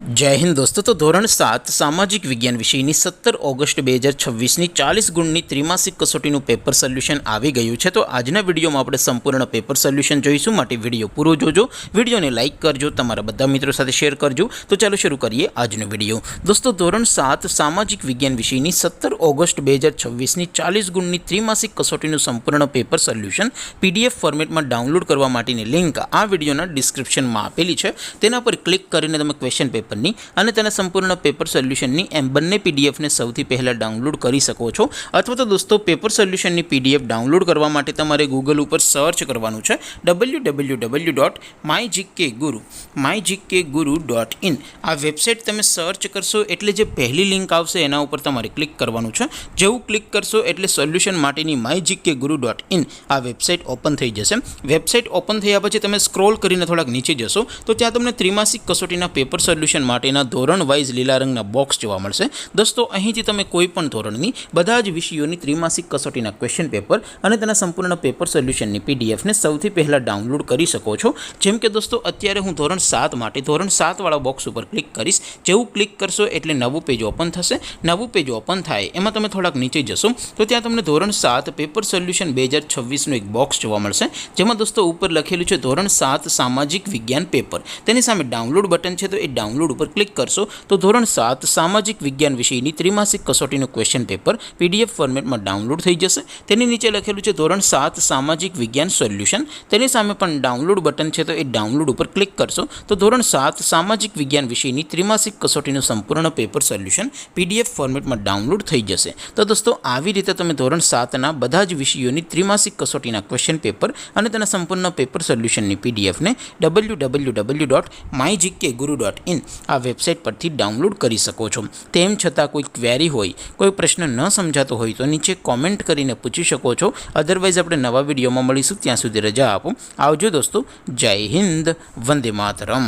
जय हिंद दोस्तों। तो धोरण 7 सामाजिक विज्ञान विषयની 17 ઓગસ્ટ 2026ની 40 ગુણની ત્રિમાસિક કસોટીનું પેપર સોલ્યુશન આવી ગયું છે। તો આજના વિડીયોમાં આપણે સંપૂર્ણ પેપર સોલ્યુશન જોઈશું, માટે વિડીયો પૂરો જોજો, વિડીયોને લાઇક કરજો, તમારા બધા મિત્રો સાથે શેર કરજો। તો ચાલો શરૂ કરીએ આજનો વિડીયો। દોસ્તો ધોરણ 7 સામાજિક વિજ્ઞાન વિષયની 17 ઓગસ્ટ 2026ની 40 ગુણની ત્રિમાસિક કસોટીનું સંપૂર્ણ પેપર સોલ્યુશન PDF ફોર્મેટમાં ડાઉનલોડ કરવા માટેની લિંક આ વિડીયોના ડિસ્ક્રિપ્શનમાં આપેલી છે। તેના પર ક્લિક કરીને તમે ક્વેશ્ચન પેપર અને તેના સંપૂર્ણ પેપર સોલ્યુશનની એમ બંને પીડીએફને સૌથી પહેલાં ડાઉનલોડ કરી શકો છો। અથવા તો દોસ્તો પેપર સોલ્યુશનની પીડીએફ ડાઉનલોડ કરવા માટે તમારે ગૂગલ ઉપર સર્ચ કરવાનું છે www.mygkguru.in। આ વેબસાઇટ તમે સર્ચ કરશો એટલે જે પહેલી લિંક આવશે એના ઉપર તમારે ક્લિક કરવાનું છે। જેવું ક્લિક કરશો એટલે સોલ્યુશન માટેની mygkguru.in આ વેબસાઇટ ઓપન થઈ જશે। વેબસાઇટ ઓપન થયા પછી તમે સ્ક્રોલ કરીને થોડાક નીચે જશો તો ત્યાં તમને ત્રિમાસિક કસોટીના પેપર સોલ્યુશન માટેના ધોરણ વાઇઝ લીલા રંગના બોક્સ જોવા મળશે। દોસ્તો અહીંથી તમે કોઈ પણ ધોરણની બધા જ વિષયોની ત્રિમાસિક કસોટીના ક્વેશ્ચન પેપર અને તેના સંપૂર્ણ પેપર સોલ્યુશનની પીડીએફને સૌથી પહેલાં ડાઉનલોડ કરી શકો છો। જેમ કે દોસ્તો અત્યારે હું ધોરણ 7 માટે ધોરણ 7 વાળા બોક્સ ઉપર ક્લિક કરીશ। જેવું ક્લિક કરશો એટલે નવું પેજ ઓપન થશે। નવું પેજ ઓપન થાય એમાં તમે થોડાક નીચે જશો તો ત્યાં તમને ધોરણ 7 પેપર સોલ્યુશન 2026નું એક બોક્સ જોવા મળશે, જેમાં દોસ્તો ઉપર લખેલું છે ધોરણ 7 સામાજિક વિજ્ઞાન પેપર। તેની સામે ડાઉનલોડ બટન છે, તો એ ડાઉનલોડ ઉપર ક્લિક કરશો તો ધોરણ 7 સામાજિક વિજ્ઞાન વિષયની ત્રિમાસિક કસોટીનું ક્વેશ્ચન પેપર PDF ફોર્મેટમાં ડાઉનલોડ થઈ જશે। તેની નીચે લખેલું છે ધોરણ 7 સામાજિક વિજ્ઞાન સોલ્યુશન। તેની સામે પણ ડાઉનલોડ બટન છે, તો એ ડાઉનલોડ ઉપર ક્લિક કરશો તો ધોરણ 7 સામાજિક વિજ્ઞાન વિષયની ત્રિમાસિક કસોટીનું સંપૂર્ણ પેપર સોલ્યુશન PDF ફોર્મેટમાં ડાઉનલોડ થઈ જશે। તો દોસ્તો આવી રીતે તમે ધોરણ 7ના બધા જ વિષયોની ત્રિમાસિક કસોટીના ક્વેશ્ચન પેપર અને તેના સંપૂર્ણ પેપર સોલ્યુશનની પીડીએફને www.mygkguru.in આ વેબસાઇટ પરથી ડાઉનલોડ કરી શકો છો। તેમ છતાં કોઈ ક્વેરી હોય, કોઈ પ્રશ્ન ન સમજાતો હોય તો નીચે કોમેન્ટ કરીને પૂછી શકો છો। અધરવાઇઝ આપણે નવા વિડીયોમાં મળીશું, ત્યાં સુધી રજા આપો। આવજો દોસ્તો। જય હિન્દ, વંદે માતરમ।